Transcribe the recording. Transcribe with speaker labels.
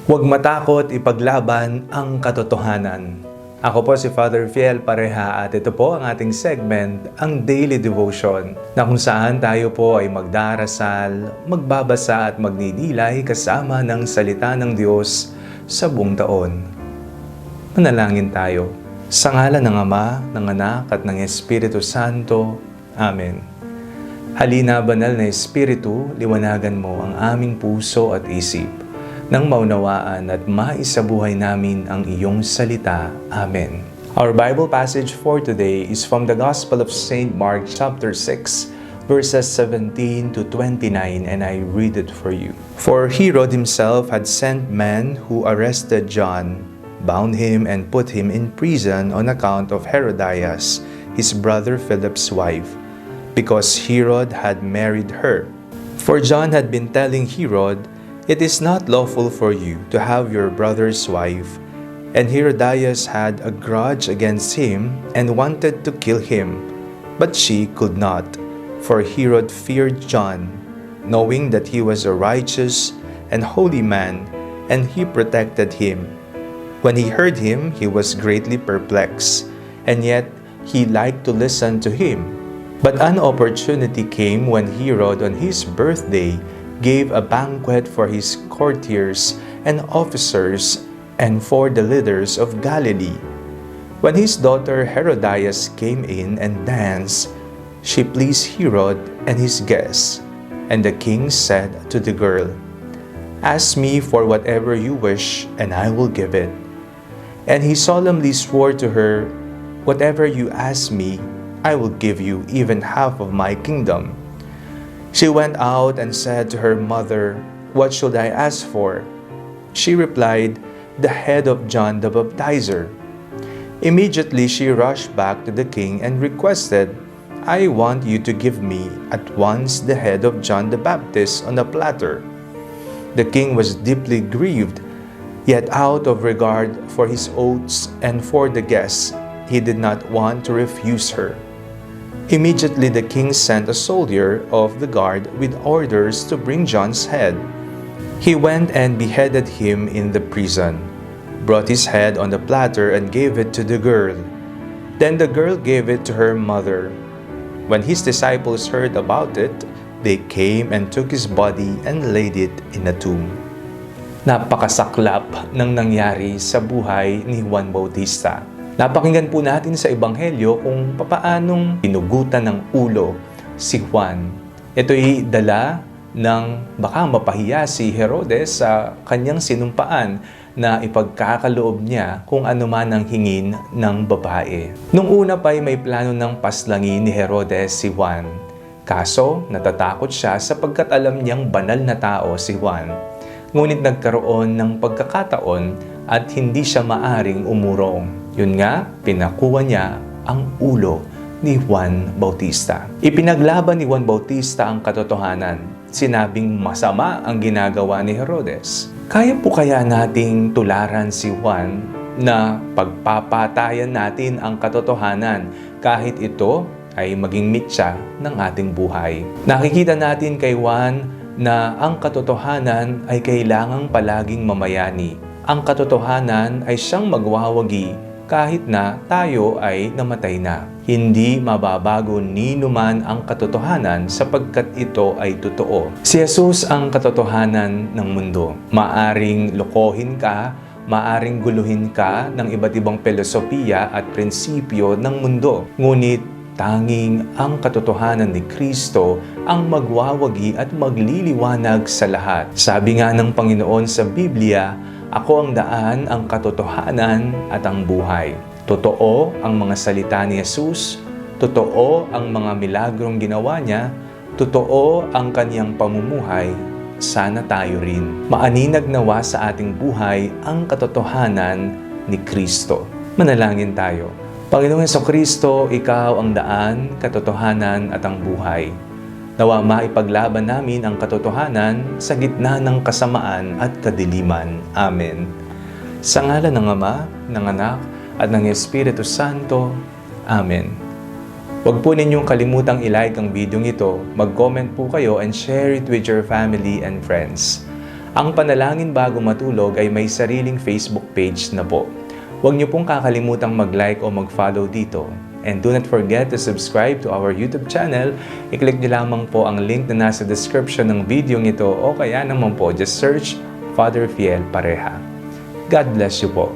Speaker 1: Huwag matakot ipaglaban ang katotohanan. Ako po si Father Fiel Pareha at ito po ang ating segment, ang Daily Devotion, na kung saan tayo po ay magdarasal, magbabasa at magninilay kasama ng salita ng Diyos sa buong taon. Manalangin tayo. Sa ngalan ng Ama, ng Anak at ng Espiritu Santo. Amen. Halina, banal na Espiritu, liwanagan mo ang aming puso at isip, nang maunawaan at maisabuhay namin ang iyong salita. Amen. Our Bible passage for today is from the Gospel of St. Mark chapter 6, verses 17 to 29, and I read it for you. For Herod himself had sent men who arrested John, bound him and put him in prison on account of Herodias, his brother Philip's wife, because Herod had married her. For John had been telling Herod, "It is not lawful for you to have your brother's wife." And Herodias had a grudge against him and wanted to kill him. But she could not, for Herod feared John, knowing that he was a righteous and holy man, and he protected him. When he heard him, he was greatly perplexed, and yet he liked to listen to him. But an opportunity came when Herod, on his birthday, gave a banquet for his courtiers and officers and for the leaders of Galilee. When his daughter Herodias came in and danced, she pleased Herod and his guests. And the king said to the girl, "Ask me for whatever you wish, and I will give it." And he solemnly swore to her, "Whatever you ask me, I will give you even half of my kingdom." She went out and said to her mother, "What should I ask for?" She replied, "The head of John the Baptizer." Immediately she rushed back to the king and requested, "I want you to give me at once the head of John the Baptist on a platter." The king was deeply grieved, yet out of regard for his oaths and for the guests, he did not want to refuse her. Immediately the king sent a soldier of the guard with orders to bring John's head. He went and beheaded him in the prison, brought his head on the platter and gave it to the girl. Then the girl gave it to her mother. When his disciples heard about it, they came and took his body and laid it in a tomb. Napakasaklap ng nangyari sa buhay ni Juan Bautista. Napakinggan po natin sa Ebanghelyo kung papaanong pinugutan ng ulo si Juan. Ito'y dala ng baka mapahiya si Herodes sa kanyang sinumpaan na ipagkakaloob niya kung ano man ang hingin ng babae. Nung una pa'y may plano ng paslangin ni Herodes si Juan. Kaso natatakot siya sapagkat alam niyang banal na tao si Juan. Ngunit nagkaroon ng pagkakataon at hindi siya maaring umurong. Yun nga, pinakuha niya ang ulo ni Juan Bautista. Ipinaglaban ni Juan Bautista ang katotohanan. Sinabing masama ang ginagawa ni Herodes. Kaya po kaya nating tularan si Juan na pagpapatayan natin ang katotohanan kahit ito ay maging mitya ng ating buhay? Nakikita natin kay Juan na ang katotohanan ay kailangang palaging mamayani. Ang katotohanan ay siyang magwawagi kahit na tayo ay namatay na. Hindi mababago ni numan ang katotohanan sapagkat ito ay totoo. Si Jesus ang katotohanan ng mundo. Maaring lokohin ka, maaring guluhin ka ng iba't ibang filosofiya at prinsipyo ng mundo. Ngunit tanging ang katotohanan ni Kristo ang magwawagi at magliliwanag sa lahat. Sabi nga ng Panginoon sa Biblia, "Ako ang daan, ang katotohanan at ang buhay." Totoo ang mga salita ni Jesus, totoo ang mga milagrong ginawa niya, totoo ang kaniyang pamumuhay. Sana tayo rin. Maaninag nawa sa ating buhay ang katotohanan ni Kristo. Manalangin tayo. Panginoong Jesucristo, Ikaw ang daan, katotohanan at ang buhay. Nawa maipaglaban namin ang katotohanan sa gitna ng kasamaan at kadiliman. Amen. Sa ngalan ng Ama, ng Anak, at ng Espiritu Santo. Amen. Huwag po ninyong kalimutang i-like ang video ito, mag-comment po kayo and share it with your family and friends. Ang Panalangin Bago Matulog ay may sariling Facebook page na po. Huwag niyo pong kakalimutang mag-like o mag-follow dito. And do not forget to subscribe to our YouTube channel. I-click niyo lamang po ang link na nasa description ng video ito o kaya naman po just search Father Fiel Pareha. God bless you po.